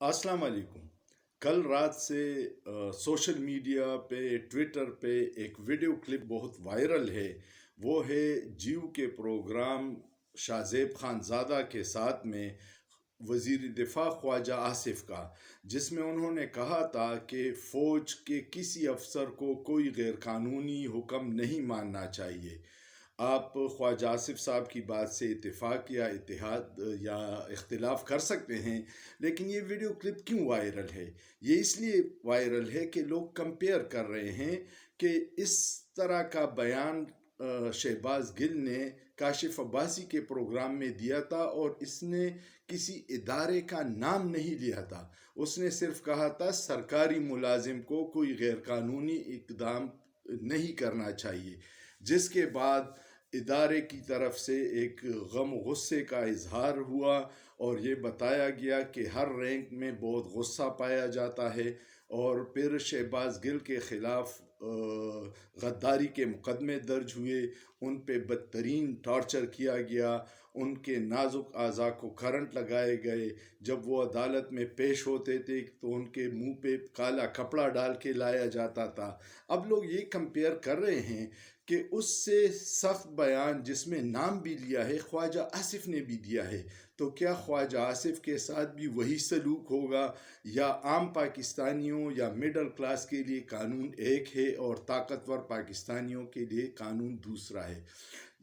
अस्सलाम वालेकुम। कल रात से सोशल मीडिया पे ट्विटर पे एक वीडियो क्लिप बहुत वायरल है। वो है जियो के प्रोग्राम शाहज़ेब खानज़ादा के साथ में वज़ीर दिफ़ा ख्वाजा आसिफ का, जिसमें उन्होंने कहा था कि फ़ौज के किसी अफसर को कोई गैरकानूनी हुक्म नहीं मानना चाहिए। आप ख्वाजा आसिफ साहब की बात से इत्तेफाक या इत्तेहाद या इख्तिलाफ कर सकते हैं, लेकिन ये वीडियो क्लिप क्यों वायरल है? ये इसलिए वायरल है कि लोग कंपेयर कर रहे हैं कि इस तरह का बयान शहबाज गिल ने काशिफ अब्बासी के प्रोग्राम में दिया था और इसने किसी इदारे का नाम नहीं लिया था। उसने सिर्फ कहा था सरकारी मुलाजिम को कोई गैरकानूनी इकदाम नहीं करना चाहिए, जिसके बाद इदारे की तरफ से एक गम गुस्से का इजहार हुआ और ये बताया गया कि हर रैंक में बहुत गुस्सा पाया जाता है। और फिर शहबाज गिल के ख़िलाफ़ गद्दारी के मुकदमे दर्ज हुए, उन पे बदतरीन टॉर्चर किया गया, उनके नाजुक अज़ा को करंट लगाए गए। जब वो अदालत में पेश होते थे तो उनके मुंह पे काला कपड़ा डाल के लाया जाता था। अब लोग ये कंपेयर कर रहे हैं कि उससे सख्त बयान जिसमें नाम भी लिया है ख्वाजा आसिफ ने भी दिया है, तो क्या ख्वाजा आसिफ के साथ भी वही सलूक होगा, या आम पाकिस्तानियों या मिडल क्लास के लिए कानून एक है और ताकतवर पाकिस्तानियों के लिए कानून दूसरा है?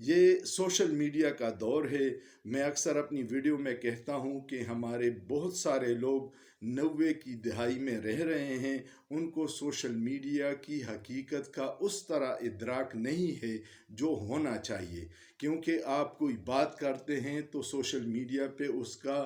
ये सोशल मीडिया का दौर है। मैं अक्सर अपनी वीडियो में कहता हूँ कि हमारे बहुत सारे लोग 90 की दहाई में रह रहे हैं, उनको सोशल मीडिया की हकीकत का उस तरह इदराक नहीं है जो होना चाहिए। क्योंकि आप कोई बात करते हैं तो सोशल मीडिया पे उसका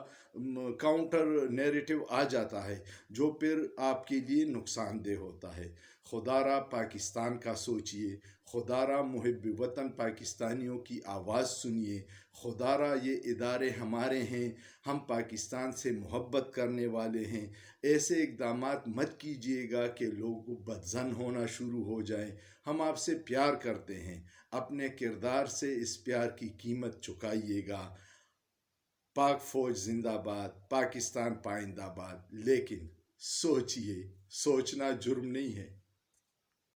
काउंटर नैरेटिव आ जाता है, जो फिर आपके लिए नुकसानदेह होता है। खुदारा पाकिस्तान का सोचिए, खुदारा मुहिब वतन पाकिस्तानियों की आवाज़ सुनिए। खुदारा ये इदारे हमारे हैं, हम पाकिस्तान से मोहब्बत करने वाले हैं। ऐसे इक़दामात मत कीजिएगा कि लोग बदज़न होना शुरू हो जाएं। हम आपसे प्यार करते हैं, अपने किरदार से इस प्यार की कीमत चुकाइएगा। पाक फ़ौज जिंदाबाद, पाकिस्तान पाइंदाबाद। लेकिन सोचिए, सोचना जुर्म नहीं है।